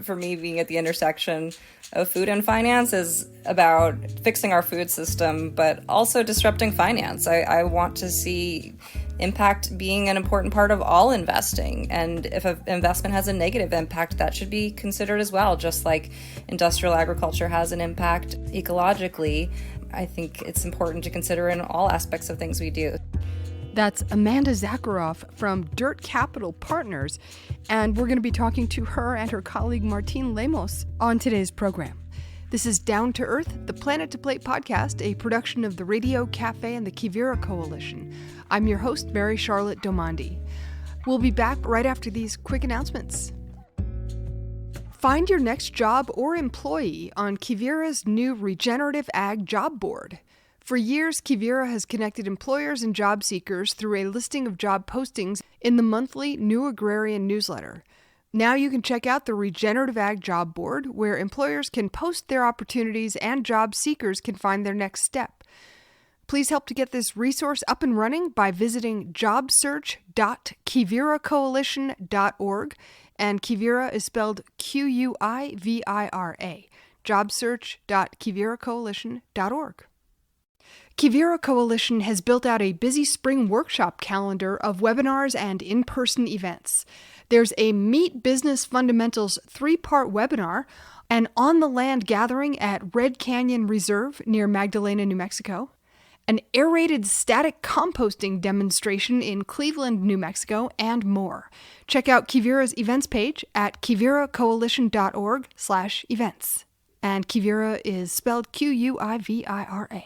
for me, being at the intersection of food and finance is about fixing our food system, but also disrupting finance. I want to see impact being an important part of all investing. And if an investment has a negative impact, that should be considered as well, just like industrial agriculture has an impact ecologically. I think it's important to consider in all aspects of things we do. That's Amanda Zakharov from Dirt Capital Partners, and we're going to be talking to her and her colleague Martín Lemos on today's program. This is Down to Earth, the Planet to Plate podcast, a production of the Radio Cafe and the Quivira Coalition. I'm your host, Mary Charlotte Domandi. We'll be back right after these quick announcements. Find your next job or employee on Quivira's new Regenerative Ag job board. For years, Quivira has connected employers and job seekers through a listing of job postings in the monthly New Agrarian newsletter. Now you can check out the Regenerative Ag job board, where employers can post their opportunities and job seekers can find their next step. Please help to get this resource up and running by visiting jobsearch.quiviracoalition.org, and Quivira is spelled Quivira, jobsearch.quiviracoalition.org. Quivira Coalition has built out a busy spring workshop calendar of webinars and in-person events. There's a Meet Business Fundamentals 3-part webinar, an on-the-land gathering at Red Canyon Reserve near Magdalena, New Mexico, an aerated static composting demonstration in Cleveland, New Mexico, and more. Check out Quivira's events page at quiviracoalition.org/events. And Quivira is spelled Quivira.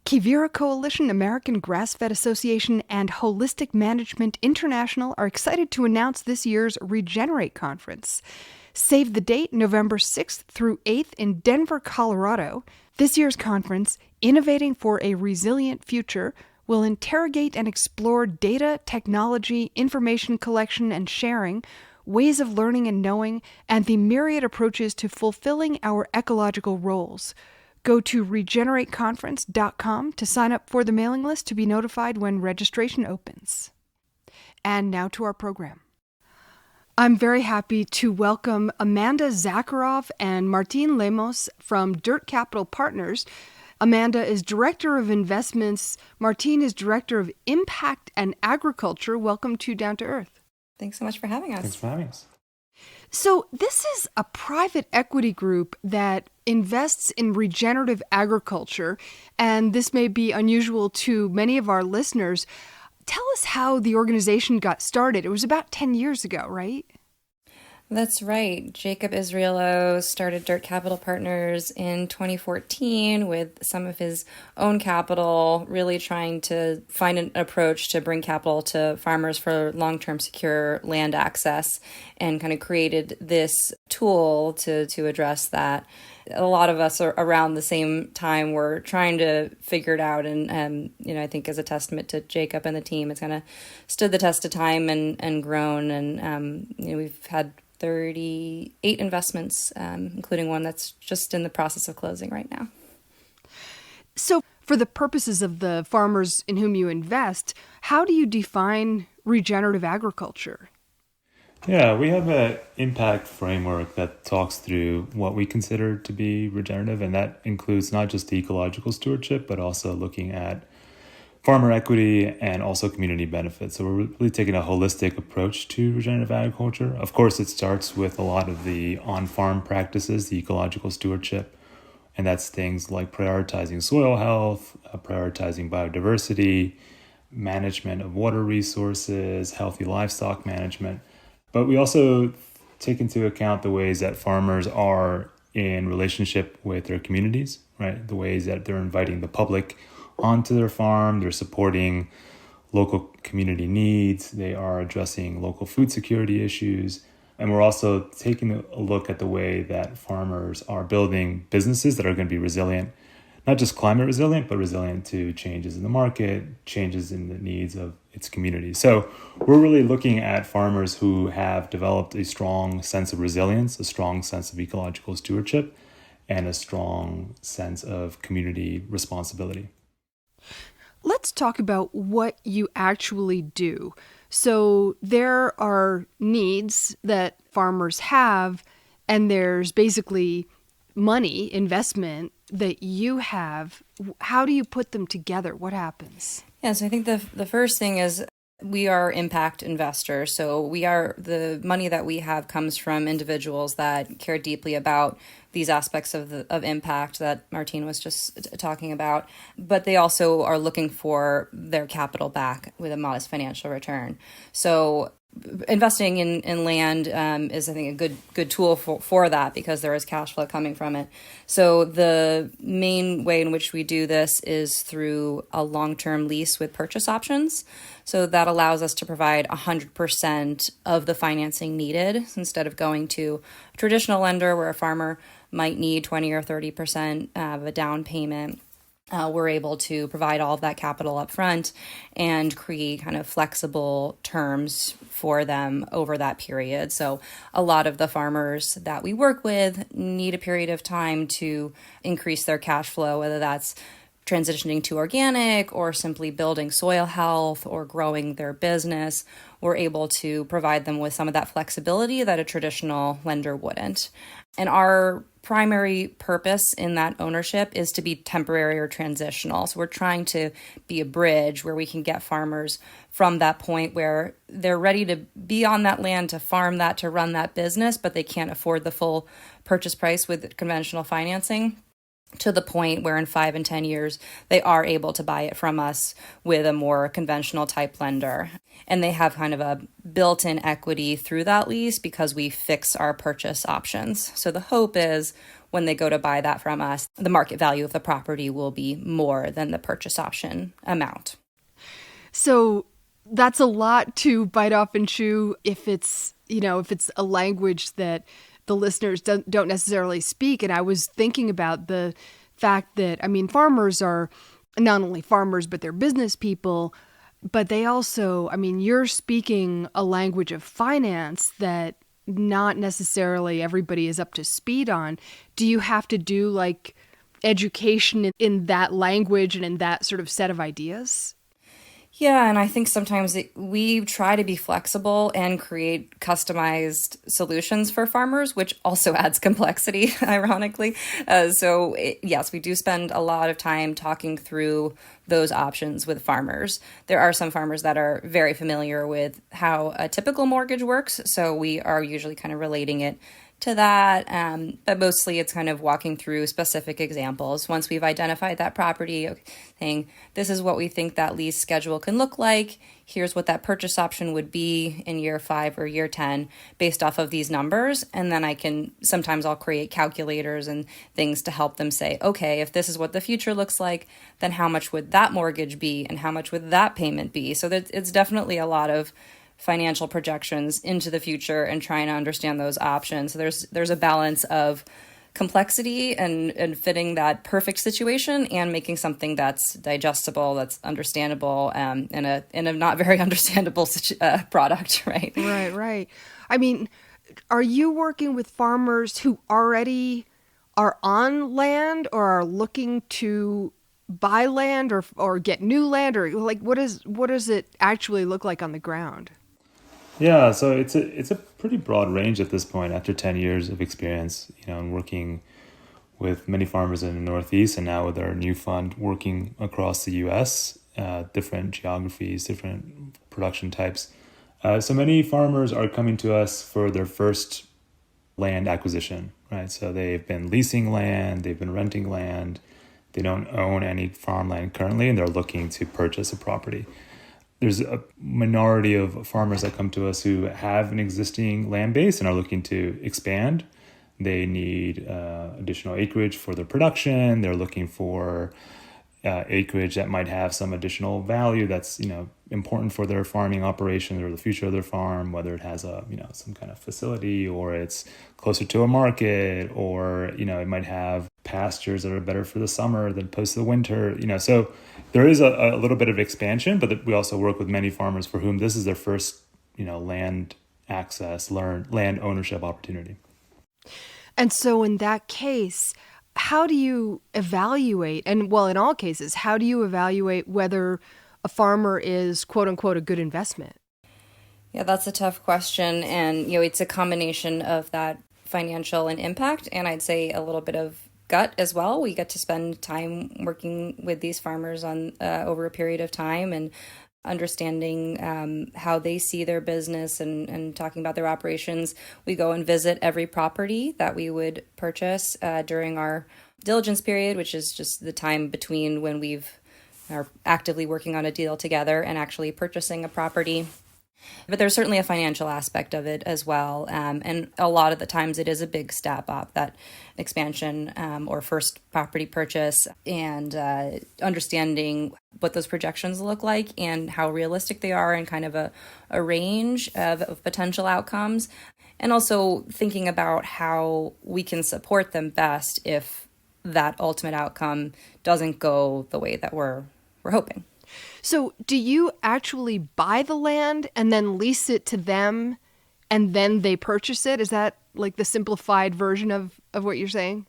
Quivira Coalition, American Grass-Fed Association, and Holistic Management International are excited to announce this year's Regenerate Conference. Save the date, November 6th through 8th in Denver, Colorado. This year's conference, Innovating for a Resilient Future, will interrogate and explore data, technology, information collection and sharing, ways of learning and knowing, and the myriad approaches to fulfilling our ecological roles. Go to regenerateconference.com to sign up for the mailing list to be notified when registration opens. And now to our program. I'm very happy to welcome Amanda Zakharov and Martín Lemos from Dirt Capital Partners. Amanda is Director of Investments. Martín is Director of Impact and Agriculture. Welcome to Down to Earth. Thanks so much for having us. Thanks for having us. So this is a private equity group that invests in regenerative agriculture, and this may be unusual to many of our listeners. Tell us how the organization got started. It was about 10 years ago, right? That's right. Jacob Israelo started Dirt Capital Partners in 2014 with some of his own capital, really trying to find an approach to bring capital to farmers for long-term secure land access, and kind of created this tool to address that. A lot of us are around the same time were trying to figure it out, and I think as a testament to Jacob and the team, it's kind of stood the test of time and grown, and we've had 38 investments, including one that's just in the process of closing right now. So for the purposes of the farmers in whom you invest, how do you define regenerative agriculture? Yeah, we have an impact framework that talks through what we consider to be regenerative, and that includes not just ecological stewardship, but also looking at farmer equity and also community benefits. So we're really taking a holistic approach to regenerative agriculture. Of course, it starts with a lot of the on-farm practices, the ecological stewardship, and that's things like prioritizing soil health, prioritizing biodiversity, management of water resources, healthy livestock management. But we also take into account the ways that farmers are in relationship with their communities, right? The ways that they're inviting the public onto their farm, they're supporting local community needs, they are addressing local food security issues, and we're also taking a look at the way that farmers are building businesses that are going to be resilient, not just climate resilient, but resilient to changes in the market, changes in the needs of its community. So we're really looking at farmers who have developed a strong sense of resilience, a strong sense of ecological stewardship, and a strong sense of community responsibility. Let's talk about what you actually do. So there are needs that farmers have, and there's basically money, investment that you have. How do you put them together? What happens? Yeah, so I think the first thing is we are impact investors. So the money that we have comes from individuals that care deeply about these aspects of impact that Martín was just talking about, but they also are looking for their capital back with a modest financial return. So investing in land is, I think, a good tool for that, because there is cash flow coming from it. So the main way in which we do this is through a long-term lease with purchase options. So that allows us to provide 100% of the financing needed, instead of going to a traditional lender where a farmer might need 20 or 30% of a down payment. We're able to provide all of that capital up front and create kind of flexible terms for them over that period. So a lot of the farmers that we work with need a period of time to increase their cash flow, whether that's transitioning to organic or simply building soil health or growing their business. We're able to provide them with some of that flexibility that a traditional lender wouldn't. And our primary purpose in that ownership is to be temporary or transitional. So we're trying to be a bridge where we can get farmers from that point where they're ready to be on that land, to farm that, to run that business, but they can't afford the full purchase price with conventional financing, to the point where in 5 and 10 years, they are able to buy it from us with a more conventional type lender. And they have kind of a built-in equity through that lease because we fix our purchase options. So the hope is when they go to buy that from us, the market value of the property will be more than the purchase option amount. So that's a lot to bite off and chew if it's a language that the listeners don't necessarily speak. And I was thinking about the fact that, farmers are not only farmers, but they're business people, but they also, you're speaking a language of finance that not necessarily everybody is up to speed on. Do you have to do like education in that language and in that sort of set of ideas? Yeah, and I think sometimes we try to be flexible and create customized solutions for farmers, which also adds complexity, ironically. Yes, we do spend a lot of time talking through those options with farmers. There are some farmers that are very familiar with how a typical mortgage works, so we are usually kind of relating it to that, but mostly it's kind of walking through specific examples. Once we've identified that property, saying, this is what we think that lease schedule can look like, here's what that purchase option would be in year 5 or year 10 based off of these numbers. And then I'll create calculators and things to help them say, okay, if this is what the future looks like, then how much would that mortgage be and how much would that payment be? So it's definitely a lot of financial projections into the future and trying to understand those options. So there's a balance of complexity and fitting that perfect situation and making something that's digestible, that's understandable, in a not very understandable product, right? Right. Are you working with farmers who already are on land or are looking to buy land or get new land, or like what does it actually look like on the ground? Yeah, so it's a pretty broad range at this point after 10 years of experience, and working with many farmers in the Northeast, and now with our new fund working across the U.S., different geographies, different production types. So many farmers are coming to us for their first land acquisition, right? So they've been leasing land, they've been renting land, they don't own any farmland currently, and they're looking to purchase a property. There's a minority of farmers that come to us who have an existing land base and are looking to expand. They need additional acreage for their production. They're looking for acreage that might have some additional value that's important for their farming operations or the future of their farm, whether it has some kind of facility or it's closer to a market, or it might have pastures that are better for the summer than opposed to the winter. So there is a little bit of expansion, but we also work with many farmers for whom this is their first land access, land ownership opportunity. And so in that case, how do you evaluate, and well, in all cases, how do you evaluate whether a farmer is quote unquote a good investment? Yeah, that's a tough question. And, it's a combination of that financial and impact, and I'd say a little bit of gut as well. We get to spend time working with these farmers on over a period of time and understanding how they see their business and talking about their operations. We go and visit every property that we would purchase during our diligence period, which is just the time between when are actively working on a deal together and actually purchasing a property. But there's certainly a financial aspect of it as well. And a lot of the times it is a big step up, that expansion or first property purchase, and understanding what those projections look like and how realistic they are, and kind of a range of potential outcomes. And also thinking about how we can support them best if that ultimate outcome doesn't go the way that we're hoping. So do you actually buy the land and then lease it to them and then they purchase it? Is that like the simplified version of what you're saying?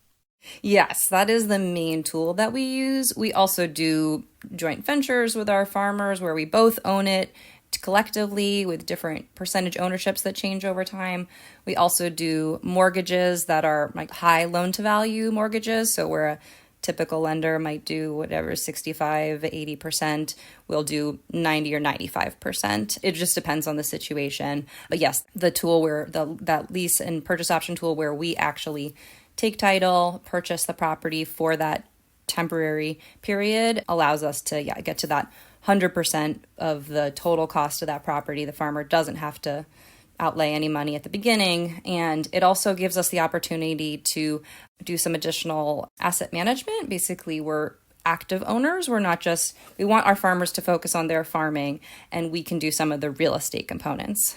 Yes, that is the main tool that we use. We also do joint ventures with our farmers where we both own it collectively with different percentage ownerships that change over time. We also do mortgages that are like high loan to value mortgages. So where a typical lender might do whatever 65, 80%, we'll do 90 or 95%. It just depends on the situation. But yes, the tool that lease and purchase option tool where we actually take title, purchase the property for that temporary period allows us to get to that 100% of the total cost of that property. The farmer doesn't have to outlay any money at the beginning. And it also gives us the opportunity to do some additional asset management. Basically, we're active owners. We want our farmers to focus on their farming, and we can do some of the real estate components.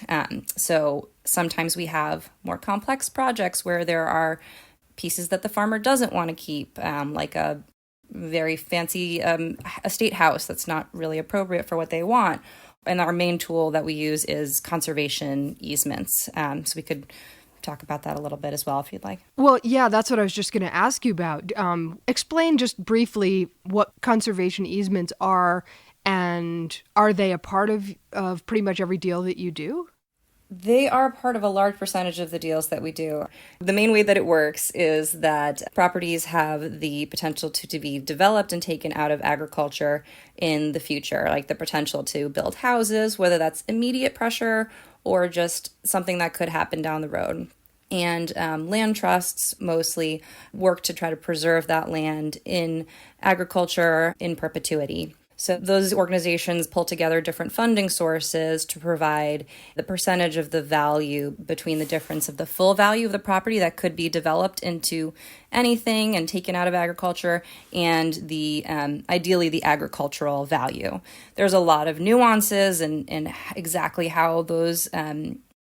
So sometimes we have more complex projects where there are pieces that the farmer doesn't want to keep, like a very fancy estate house that's not really appropriate for what they want. And our main tool that we use is conservation easements. So we could talk about that a little bit as well, if you'd like. Well, yeah, that's what I was just going to ask you about. Explain just briefly what conservation easements are, and are they a part of pretty much every deal that you do? They are part of a large percentage of the deals that we do. The main way that it works is that properties have the potential to be developed and taken out of agriculture in the future, like the potential to build houses, whether that's immediate pressure or just something that could happen down the road. And land trusts mostly work to try to preserve that land in agriculture in perpetuity. So those organizations pull together different funding sources to provide the percentage of the value between the difference of the full value of the property that could be developed into anything and taken out of agriculture, and the ideally the agricultural value. There's a lot of nuances and exactly how those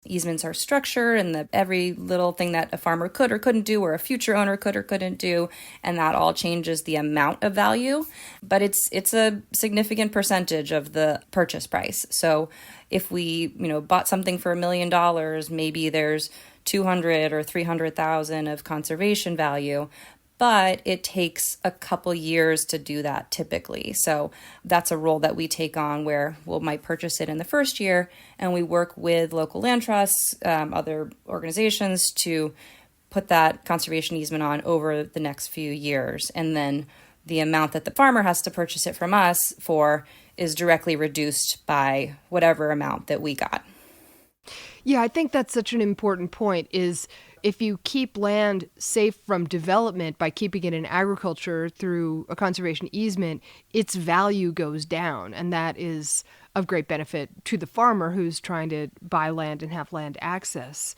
easements are structured, and every little thing that a farmer could or couldn't do, or a future owner could or couldn't do, and that all changes the amount of value. But it's a significant percentage of the purchase price. So if we bought something for $1 million, maybe there's 200 or 300,000 of conservation value. But it takes a couple years to do that typically. So that's a role that we take on where we might purchase it in the first year, and we work with local land trusts, other organizations to put that conservation easement on over the next few years. And then the amount that the farmer has to purchase it from us for is directly reduced by whatever amount that we got. Yeah, I think that's such an important point, is if you keep land safe from development by keeping it in agriculture through a conservation easement, its value goes down. And that is of great benefit to the farmer who's trying to buy land and have land access.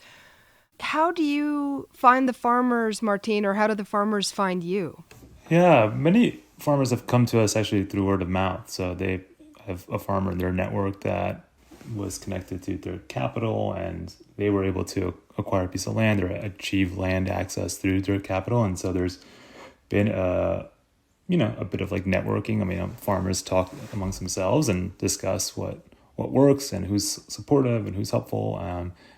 How do you find the farmers, Martín, or how do the farmers find you? Yeah, many farmers have come to us actually through word of mouth. So they have a farmer in their network that was connected to their capital, and they were able to acquire a piece of land or achieve land access through their capital. And so there's been a bit of like networking. I mean, farmers talk amongst themselves and discuss what works and who's supportive and who's helpful.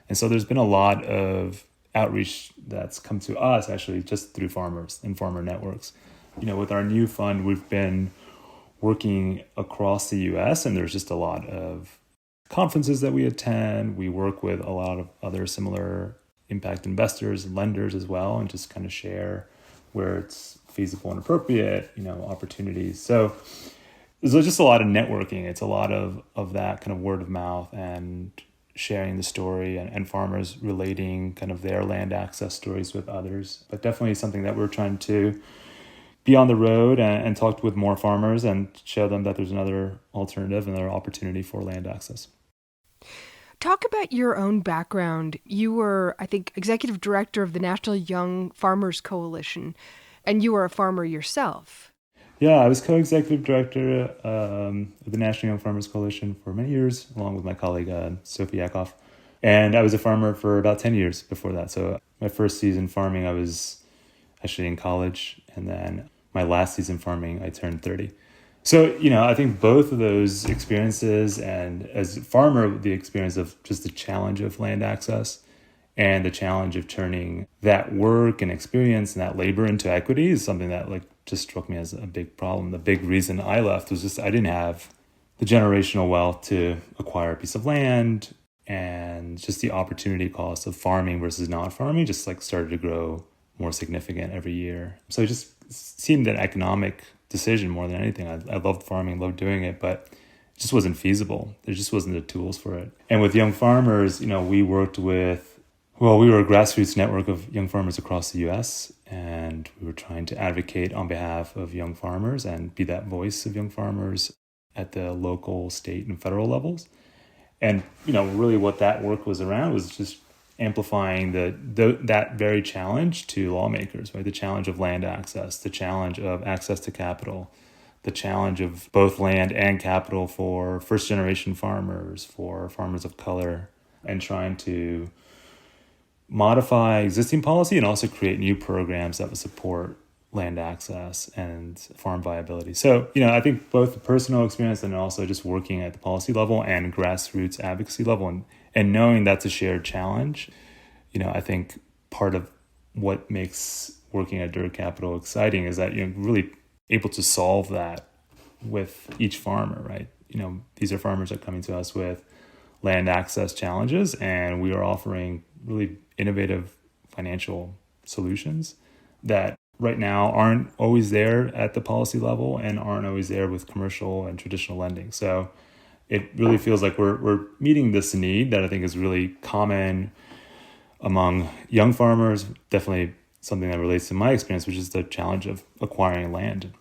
And so there's been a lot of outreach that's come to us actually just through farmers and farmer networks. With our new fund, we've been working across the U.S. and there's just a lot of conferences that we attend. We work with a lot of other similar impact investors and lenders as well, and just kind of share where it's feasible and appropriate, opportunities. So there's just a lot of networking. It's a lot of that kind of word of mouth and sharing the story, and farmers relating kind of their land access stories with others. But definitely something that we're trying to be on the road and talk with more farmers and show them that there's another alternative and another opportunity for land access. Talk about your own background. You were, I think, executive director of the National Young Farmers Coalition, and you were a farmer yourself. Yeah, I was co-executive director of the National Young Farmers Coalition for many years, along with my colleague, Sophie Yakov. And I was a farmer for about 10 years before that. So my first season farming, I was actually in college. And then my last season farming, I turned 30. So, I think both of those experiences, and as a farmer, the experience of just the challenge of land access and the challenge of turning that work and experience and that labor into equity, is something that just struck me as a big problem. The big reason I left was just I didn't have the generational wealth to acquire a piece of land, and just the opportunity cost of farming versus not farming just started to grow more significant every year. So it just seemed an economic decision more than anything. I loved farming, loved doing it, but it just wasn't feasible. There just wasn't the tools for it. And with young farmers, we worked with, we were a grassroots network of young farmers across the U.S., and we were trying to advocate on behalf of young farmers and be that voice of young farmers at the local, state, and federal levels. And, really what that work was around was just amplifying that very challenge to lawmakers, right? The challenge of land access, the challenge of access to capital, the challenge of both land and capital for first-generation farmers, for farmers of color, and trying to modify existing policy and also create new programs that would support land access and farm viability. So, I think both the personal experience and also just working at the policy level and grassroots advocacy level and knowing that's a shared challenge, I think part of what makes working at Dirt Capital exciting is that you're really able to solve that with each farmer, right? These are farmers that are coming to us with land access challenges, and we are offering really innovative financial solutions that right now aren't always there at the policy level and aren't always there with commercial and traditional lending. So it really feels like we're meeting this need that I think is really common among young farmers, definitely something that relates to my experience, which is the challenge of acquiring land.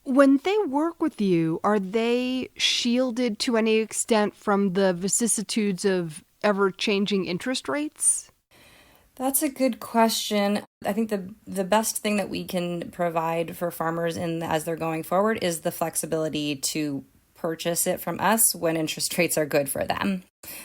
When they work with you, are they shielded to any extent from the vicissitudes of ever-changing interest rates? That's a good question. I think the best thing that we can provide for farmers as they're going forward is the flexibility to purchase it from us when interest rates are good for them.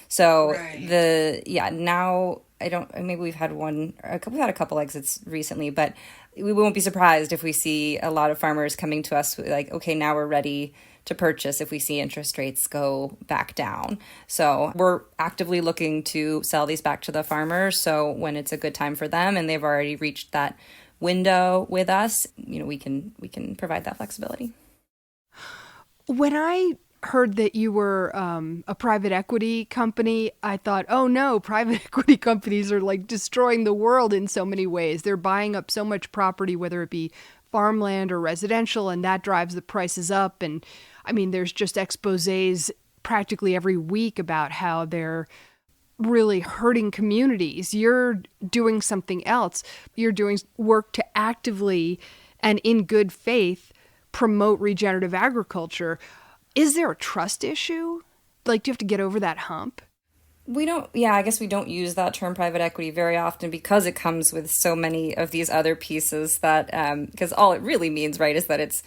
So now maybe we've had a couple exits recently, but we won't be surprised if we see a lot of farmers coming to us like, okay, now we're ready to purchase if we see interest rates go back down. So we're actively looking to sell these back to the farmers. So when it's a good time for them and they've already reached that window with us, we can provide that flexibility. When I heard that you were a private equity company, I thought, oh no, private equity companies are destroying the world in so many ways. They're buying up so much property, whether it be farmland or residential, and that drives the prices up. And there's just exposés practically every week about how they're really hurting communities. You're doing something else. You're doing work to actively and in good faith promote regenerative agriculture. Is there a trust issue? Do you have to get over that hump? I guess we don't use that term private equity very often because it comes with so many of these other pieces that, because all it really means, right, is that it's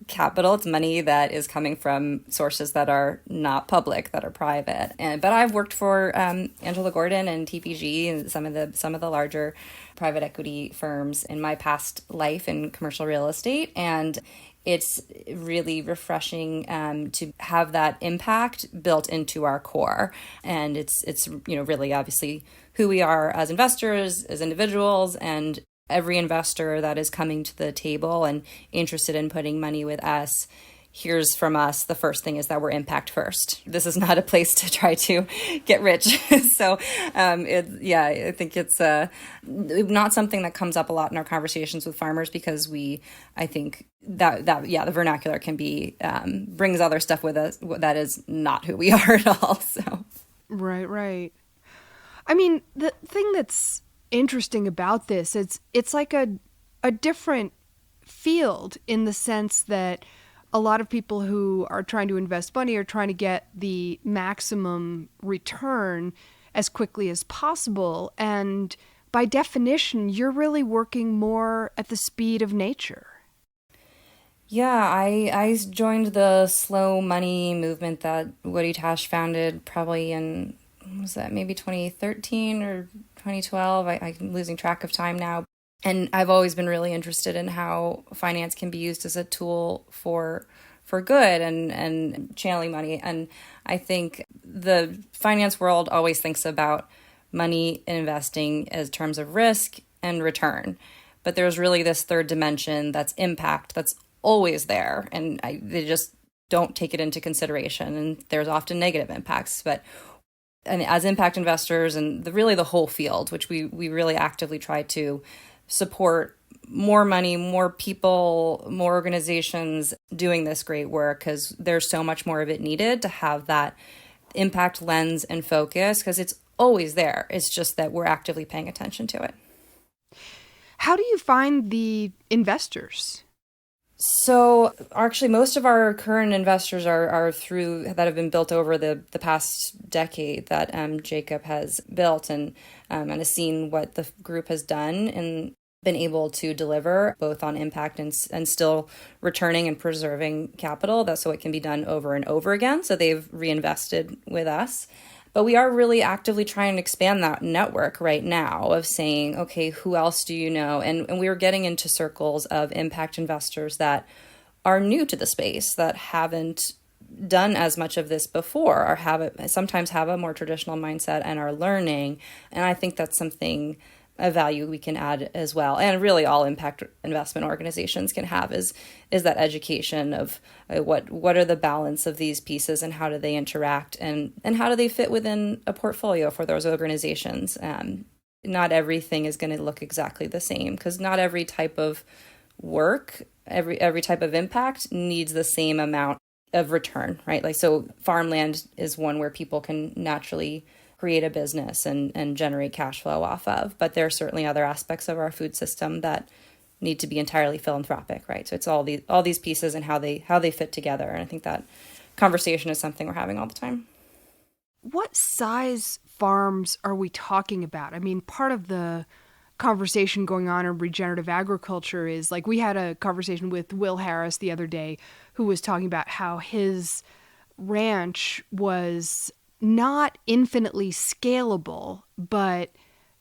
capital, it's money that is coming from sources that are not public, that are private. But I've worked for Angela Gordon and TPG and some of the larger private equity firms in my past life in commercial real estate, and it's really refreshing to have that impact built into our core. And it's really obviously who we are as investors, as individuals, and every investor that is coming to the table and interested in putting money with us, here's from us, the first thing is that we're impact first. This is not a place to try to get rich. So, I think it's not something that comes up a lot in our conversations with farmers, because I think that the vernacular can be, brings other stuff with us that is not who we are at all. So. Right. I mean, the thing that's interesting about this, it's like a different field, in the sense that a lot of people who are trying to invest money are trying to get the maximum return as quickly as possible. And by definition, you're really working more at the speed of nature. Yeah, I joined the slow money movement that Woody Tash founded probably in, was that maybe 2013 or 2012? I'm losing track of time now. And I've always been really interested in how finance can be used as a tool for good and channeling money. And I think the finance world always thinks about money and investing as terms of risk and return. But there's really this third dimension that's impact, that's always there. And they just don't take it into consideration. And there's often negative impacts. And as impact investors, and the whole field, which we really actively try to support more money, more people, more organizations doing this great work, because there's so much more of it needed to have that impact lens and focus, because it's always there. It's just that we're actively paying attention to it. How do you find the investors? So actually, most of our current investors are through that have been built over the past decade that Jacob has built and has seen what the group has done and been able to deliver both on impact and still returning and preserving capital. That's so it can be done over and over again. So they've reinvested with us. But we are really actively trying to expand that network right now of saying, okay, who else do you know? And we are getting into circles of impact investors that are new to the space, that haven't done as much of this before, or sometimes have a more traditional mindset and are learning. And I think that's something, a value we can add as well. And really all impact investment organizations can have is that education of what are the balance of these pieces and how do they interact and how do they fit within a portfolio for those organizations. Not everything is going to look exactly the same, because not every type of work, every type of impact needs the same amount of return, right? Like, so farmland is one where people can naturally create a business and generate cash flow off of. But there are certainly other aspects of our food system that need to be entirely philanthropic, right? So it's all these pieces and how they fit together. And I think that conversation is something we're having all the time. What size farms are we talking about? I mean, part of the conversation going on in regenerative agriculture is, like, we had a conversation with Will Harris the other day, who was talking about how his ranch was not infinitely scalable, but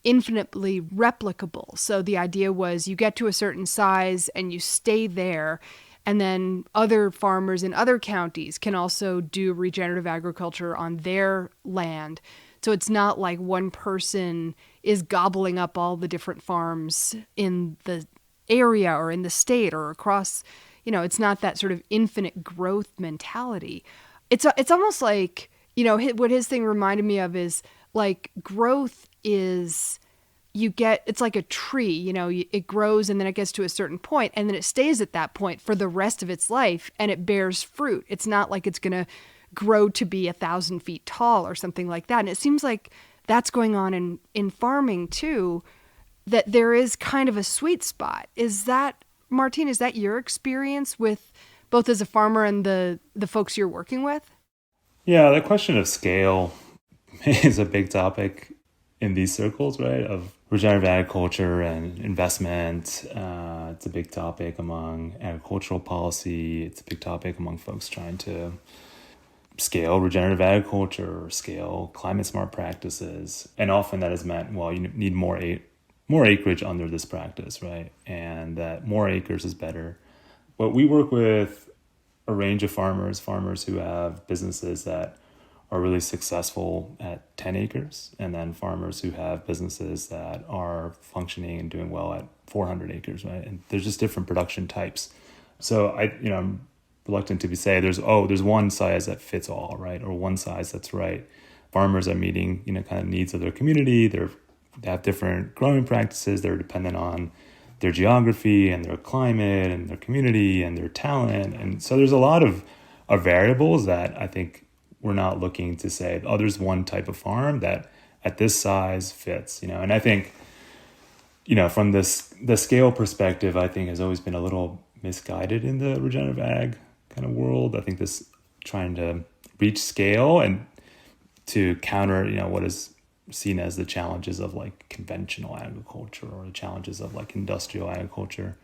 infinitely replicable. So the idea was you get to a certain size and you stay there, and then other farmers in other counties can also do regenerative agriculture on their land. So it's not like one person is gobbling up all the different farms in the area or in the state or across, it's not that sort of infinite growth mentality. It's almost like, what his thing reminded me of is, like, growth is, it's like a tree, it grows and then it gets to a certain point and then it stays at that point for the rest of its life and it bears fruit. It's not like it's going to grow to be 1,000 feet tall or something like that. And it seems like that's going on in farming too, that there is kind of a sweet spot. Martín, is that your experience with both as a farmer and the folks you're working with? Yeah, the question of scale is a big topic in these circles, right? Of regenerative agriculture and investment. It's a big topic among agricultural policy. It's a big topic among folks trying to scale regenerative agriculture or scale climate smart practices. And often that is meant, well, you need more acreage under this practice, right? And that more acres is better. But we work with a range of farmers who have businesses that are really successful at 10 acres, and then farmers who have businesses that are functioning and doing well at 400 acres, right? And there's just different production types. So I'm reluctant to say there's one size that fits all, right? Or one size that's right. Farmers are meeting, kind of needs of their community. They have different growing practices. They're dependent on their geography and their climate and their community and their talent. And so there's a lot of variables that I think we're not looking to say, oh, there's one type of farm that at this size fits, And I think, from the scale perspective, I think has always been a little misguided in the regenerative ag kind of world. I think this trying to reach scale and to counter, what is seen as the challenges of like conventional agriculture or the challenges of like industrial agriculture,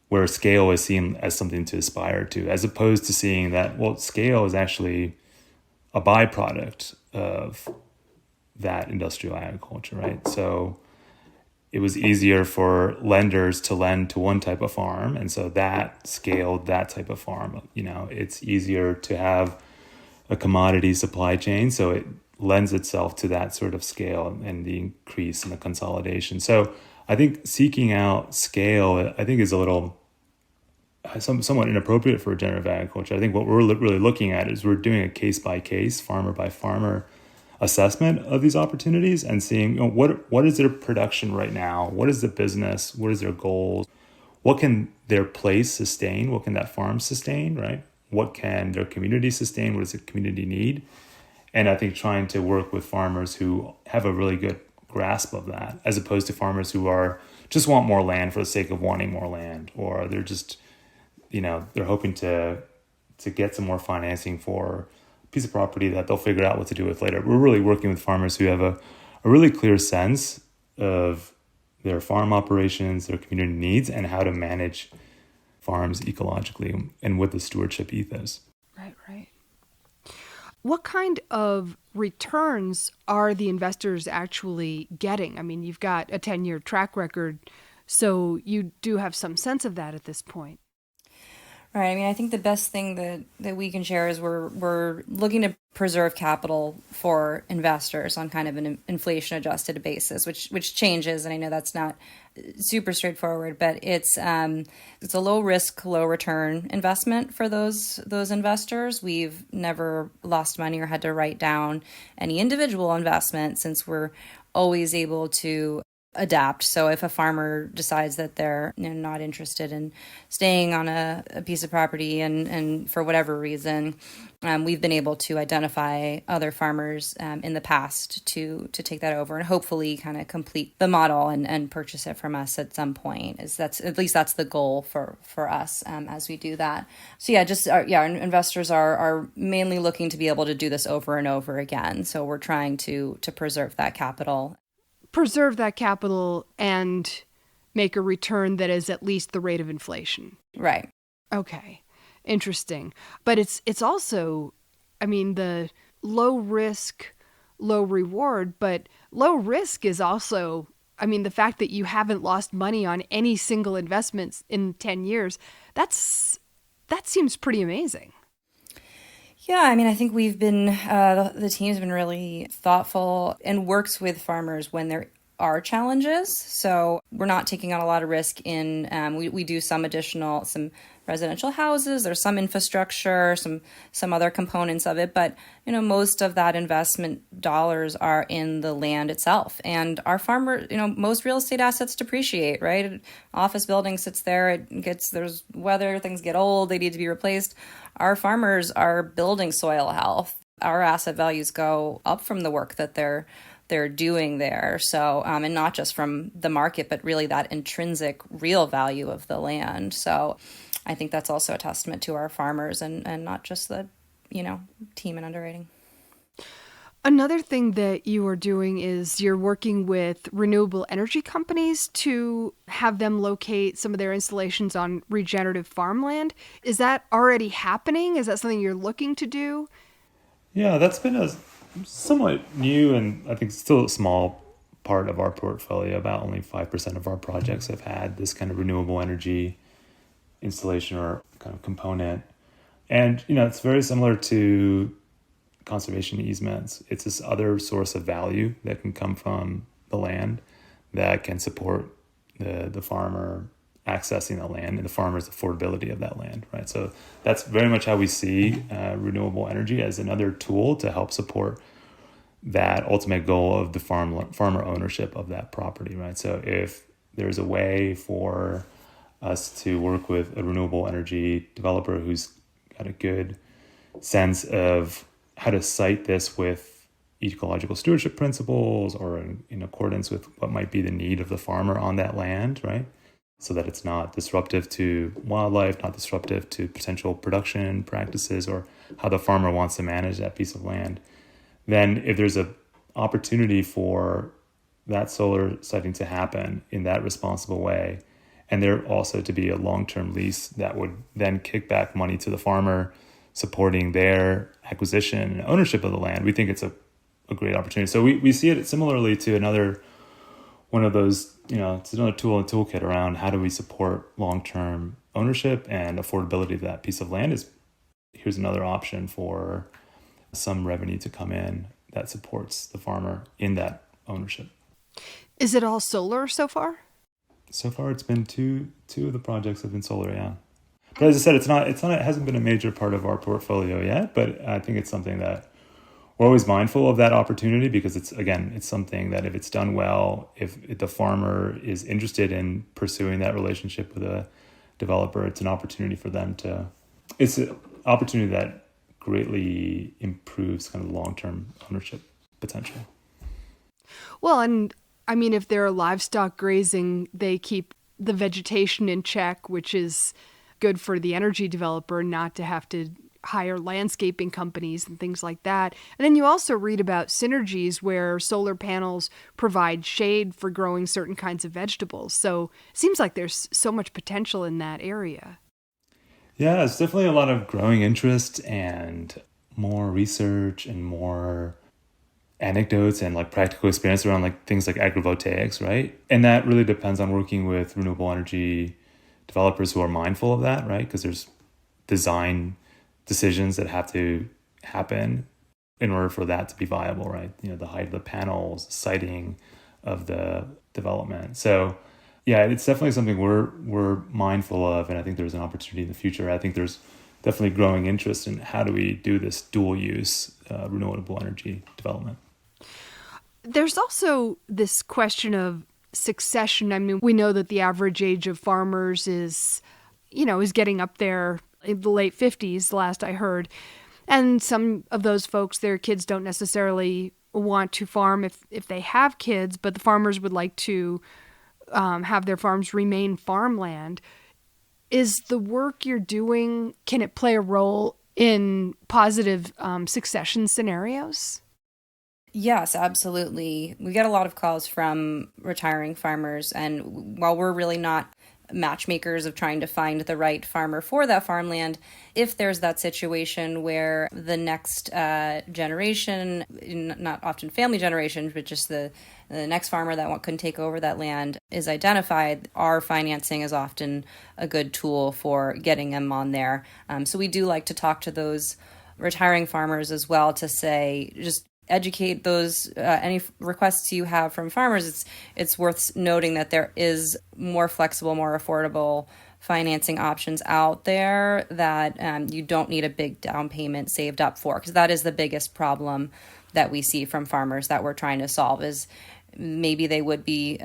where scale is seen as something to aspire to, as opposed to seeing that, well, scale is actually a byproduct of that industrial agriculture, right? So it was easier for lenders to lend to one type of farm. And so that scaled that type of farm. It's easier to have a commodity supply chain. So it lends itself to that sort of scale and the increase and the consolidation. So I think seeking out scale, I think is a little somewhat inappropriate for regenerative agriculture. I think what we're really looking at is we're doing a case-by-case, farmer-by-farmer assessment of these opportunities and seeing what is their production right now, what is the business, what is their goals, what can their place sustain, what can that farm sustain, right? What can their community sustain, what does the community need? And I think trying to work with farmers who have a really good grasp of that, as opposed to farmers who are just want more land for the sake of wanting more land, or they're just, they're hoping to get some more financing for a piece of property that they'll figure out what to do with later. We're really working with farmers who have a really clear sense of their farm operations, their community needs, and how to manage farms ecologically and with the stewardship ethos. Right. What kind of returns are the investors actually getting? I mean, you've got a 10-year track record, so you do have some sense of that at this point. Right. I mean, I think the best thing that we can share is we're looking to preserve capital for investors on kind of an inflation-adjusted basis, which changes, and I know that's not super straightforward, but it's a low risk, low return investment for those investors. We've never lost money or had to write down any individual investment, since we're always able to adapt. So if a farmer decides that they're not interested in staying on a piece of property and for whatever reason, we've been able to identify other farmers in the past to take that over and hopefully kind of complete the model and purchase it from us at some point. That's the goal for us as we do that. So our investors are mainly looking to be able to do this over and over again. So we're trying to preserve that capital. Preserve that capital and make a return that is at least the rate of inflation. Right. Okay. Interesting. But it's also, I mean, the low risk, low reward, but low risk is also, I mean, the fact that you haven't lost money on any single investments in 10 years, that seems pretty amazing. Yeah, I mean, I think we've been, the team's been really thoughtful and works with farmers when there are challenges. So we're not taking on a lot of risk in, we do some residential houses, there's some infrastructure, some other components of it, but most of that investment dollars are in the land itself. And our farmer, most real estate assets depreciate, right? An office building sits there, there's weather, things get old, they need to be replaced. Our farmers are building soil health. Our asset values go up from the work that they're doing there. So, and not just from the market, but really that intrinsic real value of the land. So I think that's also a testament to our farmers and not just the, team and underwriting. Another thing that you are doing is you're working with renewable energy companies to have them locate some of their installations on regenerative farmland. Is that already happening? Is that something you're looking to do? Yeah, that's been a somewhat new and I think still a small part of our portfolio. About only 5% of our projects have had this kind of renewable energy installation or kind of component. And, it's very similar to conservation easements. It's this other source of value that can come from the land that can support the farmer accessing the land and the farmer's affordability of that land, right? So that's very much how we see renewable energy as another tool to help support that ultimate goal of the farmer ownership of that property, right? So if there's a way for us to work with a renewable energy developer who's got a good sense of how to site this with ecological stewardship principles or in accordance with what might be the need of the farmer on that land, right? So that it's not disruptive to wildlife, not disruptive to potential production practices or how the farmer wants to manage that piece of land. Then if there's an opportunity for that solar siting to happen in that responsible way, and there also to be a long-term lease that would then kick back money to the farmer, supporting their acquisition and ownership of the land, we think it's a great opportunity. So we see it similarly to another one of those, it's another tool in the toolkit around how do we support long-term ownership and affordability of that piece of land. Is here's another option for some revenue to come in that supports the farmer in that ownership. Is it all solar so far? So far, it's been two of the projects have been solar, yeah. But as I said, it hasn't been a major part of our portfolio yet, but I think it's something that we're always mindful of that opportunity because it's something that if it's done well, if the farmer is interested in pursuing that relationship with a developer, it's an opportunity for them it's an opportunity that greatly improves kind of long-term ownership potential. Well, and I mean, if they're livestock grazing, they keep the vegetation in check, which is good for the energy developer not to have to hire landscaping companies and things like that. And then you also read about synergies where solar panels provide shade for growing certain kinds of vegetables. So it seems like there's so much potential in that area. Yeah, it's definitely a lot of growing interest and more research and more anecdotes and like practical experience around like things like agrivoltaics, right? And that really depends on working with renewable energy developers who are mindful of that, right? Because there's design decisions that have to happen in order for that to be viable, right? The height of the panels, siting of the development. So yeah, it's definitely something we're mindful of, and I think there's an opportunity in the future. I think there's definitely growing interest in how do we do this dual use renewable energy development. There's also this question of succession. I mean, we know that the average age of farmers is getting up there in the late 50s, the last I heard. And some of those folks, their kids don't necessarily want to farm if they have kids, but the farmers would like to have their farms remain farmland. Is the work you're doing, can it play a role in positive succession scenarios? Yes, absolutely. We get a lot of calls from retiring farmers, and while we're really not matchmakers of trying to find the right farmer for that farmland, if there's that situation where the next generation, not often family generations, but just the next farmer that can take over that land is identified, our financing is often a good tool for getting them on there. So we do like to talk to those retiring farmers as well to say, just educate those any requests you have from farmers. It's worth noting that there is more flexible, more affordable financing options out there that you don't need a big down payment saved up for, because that is the biggest problem that we see from farmers that we're trying to solve. Is maybe they would be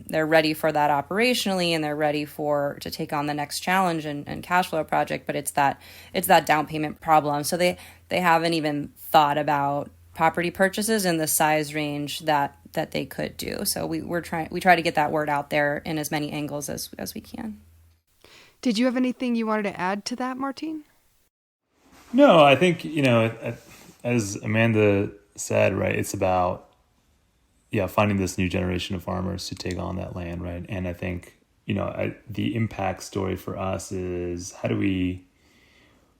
they're ready for that operationally and they're ready to take on the next challenge and cash flow project, but it's that down payment problem. So they haven't even thought about property purchases in the size range that they could do. So we try to get that word out there in as many angles as we can. Did you have anything you wanted to add to that, Martín? No, I think, as Amanda said, right, it's about finding this new generation of farmers to take on that land, right? And I think, the impact story for us is how do we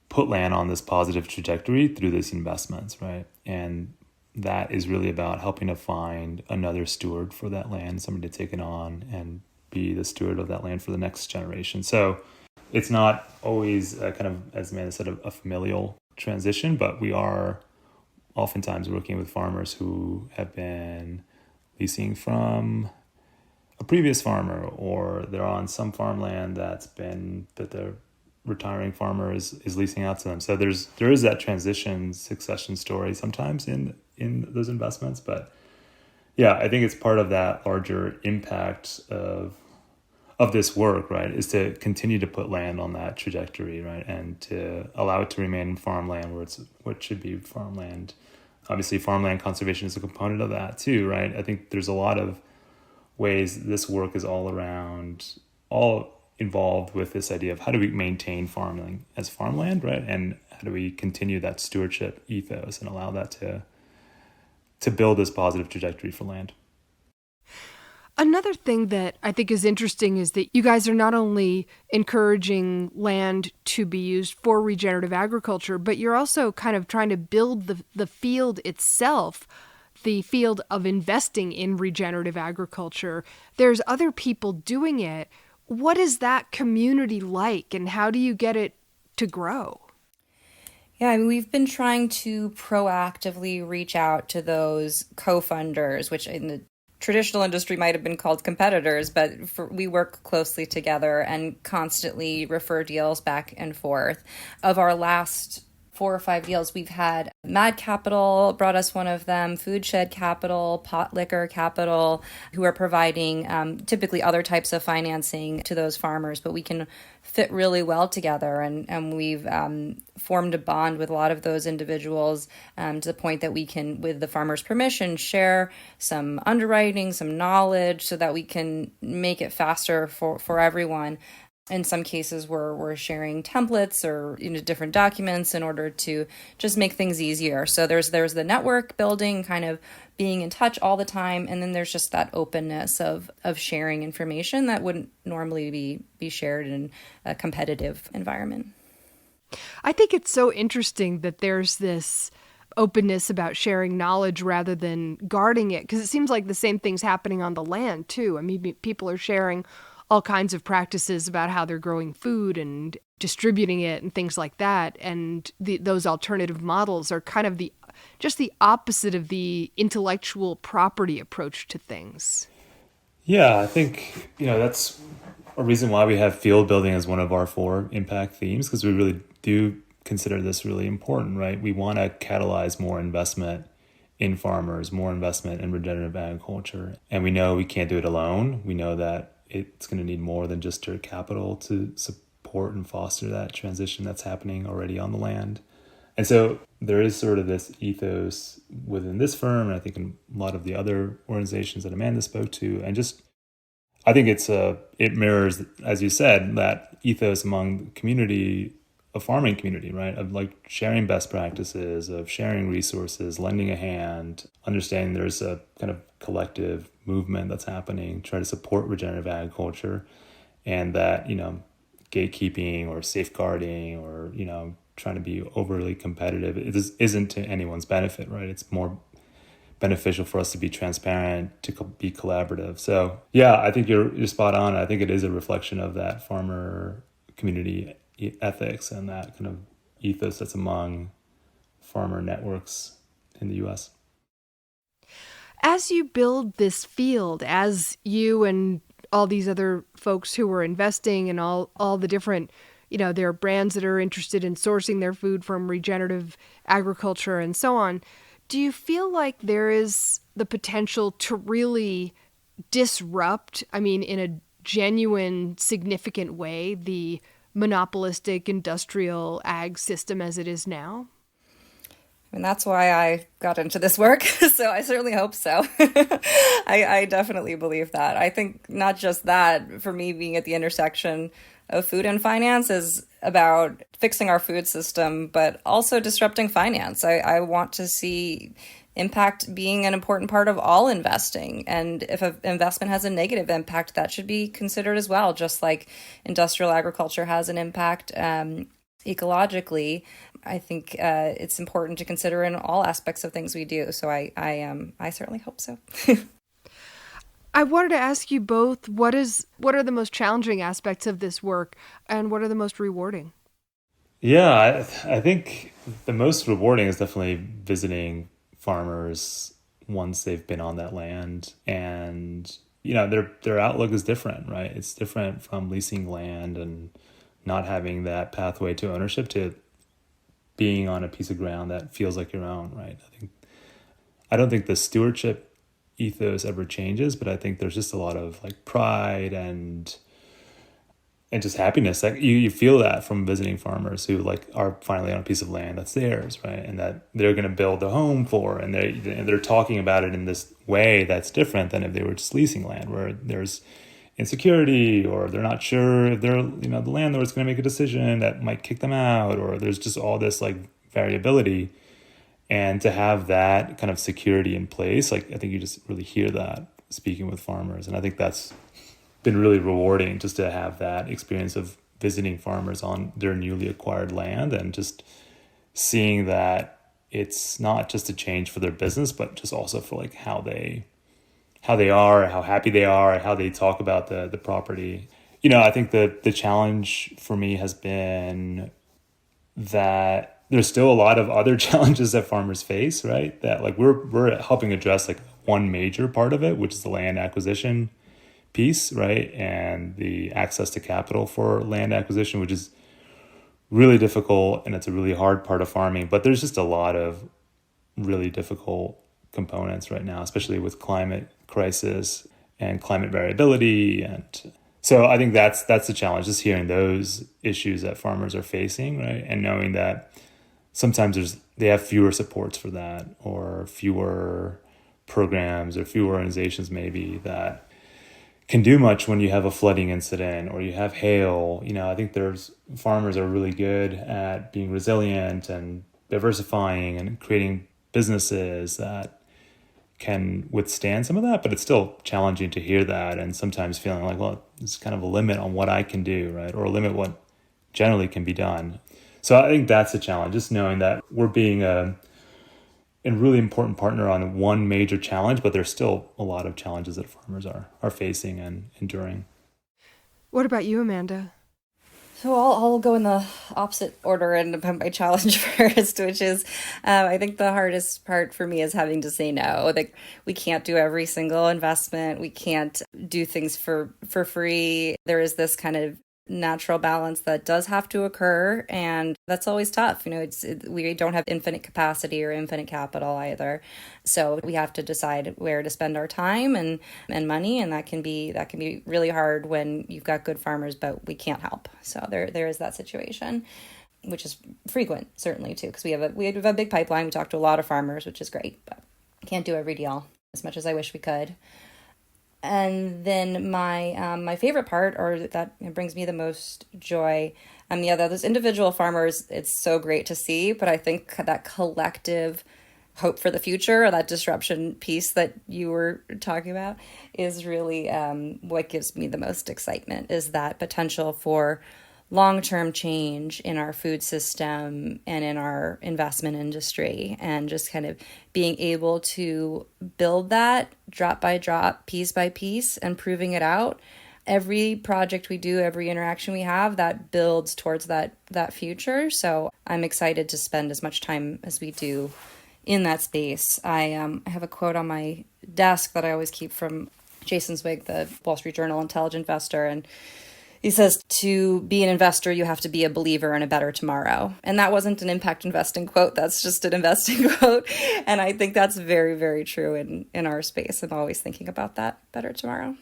put land on this positive trajectory through these investments, right? And that is really about helping to find another steward for that land, somebody to take it on and be the steward of that land for the next generation. So it's not always kind of, as Amanda said, a familial transition, but we are oftentimes working with farmers who have been leasing from a previous farmer, or they're on some farmland that the retiring farmer is leasing out to them. So there is that transition succession story sometimes in those investments. But yeah, I think it's part of that larger impact of this work, right, is to continue to put land on that trajectory, right, and to allow it to remain farmland where it's what should be farmland. Obviously, farmland conservation is a component of that too, right? I think there's a lot of ways this work is all involved with this idea of how do we maintain farming as farmland, right? And how do we continue that stewardship ethos and allow that to build this positive trajectory for land. Another thing that I think is interesting is that you guys are not only encouraging land to be used for regenerative agriculture, but you're also kind of trying to build the field itself, the field of investing in regenerative agriculture. There's other people doing it. What is that community like, and how do you get it to grow? Yeah, I mean, we've been trying to proactively reach out to those co-funders, which in the traditional industry might have been called competitors, but we work closely together and constantly refer deals back and forth. Of our last 4 or 5 deals, we've had Mad Capital brought us one of them, Food Shed Capital, Pot Liquor Capital, who are providing typically other types of financing to those farmers, but we can fit really well together. And we've formed a bond with a lot of those individuals to the point that we can, with the farmer's permission, share some underwriting, some knowledge so that we can make it faster for everyone. In some cases, we're sharing templates or different documents in order to just make things easier. So there's the network building, kind of being in touch all the time, and then there's just that openness of sharing information that wouldn't normally be shared in a competitive environment. I think it's so interesting that there's this openness about sharing knowledge rather than guarding it, because it seems like the same thing's happening on the land too. I mean, people are sharing all kinds of practices about how they're growing food and distributing it and things like that. And those alternative models are kind of just the opposite of the intellectual property approach to things. Yeah, I think, that's a reason why we have field building as one of our 4 impact themes, because we really do consider this really important, right? We want to catalyze more investment in farmers, more investment in regenerative agriculture. And we know we can't do it alone. We know that it's going to need more than just dirt capital to support and foster that transition that's happening already on the land. And so there is sort of this ethos within this firm, and I think in a lot of the other organizations that Amanda spoke to, and just I think it mirrors, as you said, that ethos among the community, a farming community, right? Of like sharing best practices, of sharing resources, lending a hand, understanding there's a kind of collective movement that's happening, try to support regenerative agriculture, and that, gatekeeping or safeguarding or, trying to be overly competitive isn't to anyone's benefit, right? It's more beneficial for us to be transparent, to be collaborative. So yeah, I think you're spot on. I think it is a reflection of that farmer community ethics and that kind of ethos that's among farmer networks in the U.S. As you build this field, as you and all these other folks who are investing and all the different, there are brands that are interested in sourcing their food from regenerative agriculture and so on, do you feel like there is the potential to really disrupt, in a genuine, significant way, the monopolistic industrial ag system as it is now? And that's why I got into this work. So I certainly hope so. I definitely believe that. I think not just that, for me being at the intersection of food and finance is about fixing our food system, but also disrupting finance. I want to see impact being an important part of all investing. And if an investment has a negative impact, that should be considered as well, just like industrial agriculture has an impact ecologically. I think it's important to consider in all aspects of things we do. So I certainly hope so. I wanted to ask you both, what are the most challenging aspects of this work and what are the most rewarding? Yeah, I think the most rewarding is definitely visiting farmers once they've been on that land and their outlook is different, right? It's different from leasing land and not having that pathway to ownership to being on a piece of ground that feels like your own, right? I don't think the stewardship ethos ever changes, but I think there's just a lot of like pride and just happiness. Like you feel that from visiting farmers who like are finally on a piece of land that's theirs, right? And that they're going to build a home for, and they're talking about it in this way that's different than if they were just leasing land, where there's insecurity, or they're not sure if they're, the landlord's going to make a decision that might kick them out, or there's just all this like variability. And to have that kind of security in place, like I think you just really hear that speaking with farmers. And I think that's been really rewarding, just to have that experience of visiting farmers on their newly acquired land and just seeing that it's not just a change for their business, but just also for like how they are, how happy they are, how they talk about the property. I think the challenge for me has been that there's still a lot of other challenges that farmers face, right? That like we're helping address like one major part of it, which is the land acquisition piece, right? And the access to capital for land acquisition, which is really difficult, and it's a really hard part of farming. But there's just a lot of really difficult components right now, especially with climate crisis and climate variability. And so I think that's the challenge, just hearing those issues that farmers are facing, right? And knowing that sometimes they have fewer supports for that, or fewer programs, or fewer organizations maybe that can do much when you have a flooding incident or you have hail. I think farmers are really good at being resilient and diversifying and creating businesses that can withstand some of that, but it's still challenging to hear that, and sometimes feeling like, well, it's kind of a limit on what I can do, right? Or a limit what generally can be done. So I think that's a challenge, just knowing that we're being a really important partner on one major challenge, but there's still a lot of challenges that farmers are facing and enduring. What about you, Amanda? So I'll go in the opposite order and put my challenge first, which is I think the hardest part for me is having to say no. Like, we can't do every single investment. We can't do things for free. There is this kind of natural balance that does have to occur, and that's always tough. We don't have infinite capacity or infinite capital either, so we have to decide where to spend our time and money, and that can be really hard when you've got good farmers but we can't help. So there is that situation, which is frequent certainly too, because we have a big pipeline. We talk to a lot of farmers, which is great, but can't do every deal as much as I wish we could. And then my favorite part, or that brings me the most joy, those individual farmers, it's so great to see, but I think that collective hope for the future, or that disruption piece that you were talking about, is really what gives me the most excitement, is that potential for long-term change in our food system and in our investment industry, and just kind of being able to build that drop by drop, piece by piece, and proving it out. Every project we do, every interaction we have, that builds towards that future. So I'm excited to spend as much time as we do in that space. I have a quote on my desk that I always keep from Jason Zweig, the Wall Street Journal intelligent investor, and he says, to be an investor, you have to be a believer in a better tomorrow. And that wasn't an impact investing quote. That's just an investing quote. And I think that's very, very true in our space. I'm always thinking about that better tomorrow.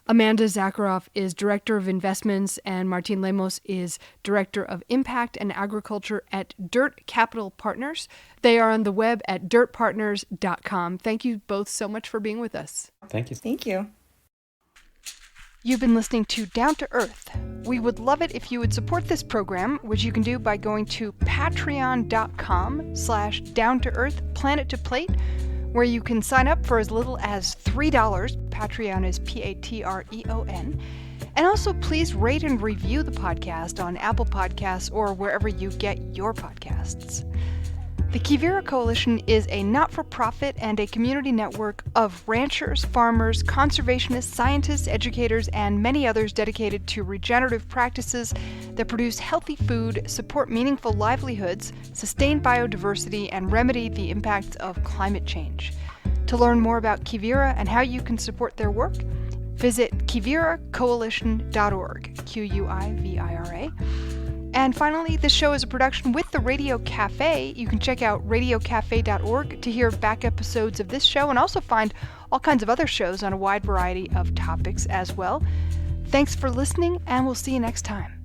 Amanda Zakharov is Director of Investments, and Martín Lemos is Director of Impact and Agriculture at Dirt Capital Partners. They are on the web at dirtpartners.com. Thank you both so much for being with us. Thank you. Thank you. You've been listening to Down to Earth. We would love it if you would support this program, which you can do by going to patreon.com/down-to-earth planet to plate, where you can sign up for as little as $3. Patreon is Patreon. And also please rate and review the podcast on Apple Podcasts or wherever you get your podcasts. The Quivira Coalition is a not-for-profit and a community network of ranchers, farmers, conservationists, scientists, educators, and many others dedicated to regenerative practices that produce healthy food, support meaningful livelihoods, sustain biodiversity, and remedy the impacts of climate change. To To learn more about Quivira and how you can support their work, visit quiviracoalition.org, Quivira. And finally, this show is a production with the Radio Cafe. You can check out radiocafe.org to hear back episodes of this show and also find all kinds of other shows on a wide variety of topics as well. Thanks for listening, and we'll see you next time.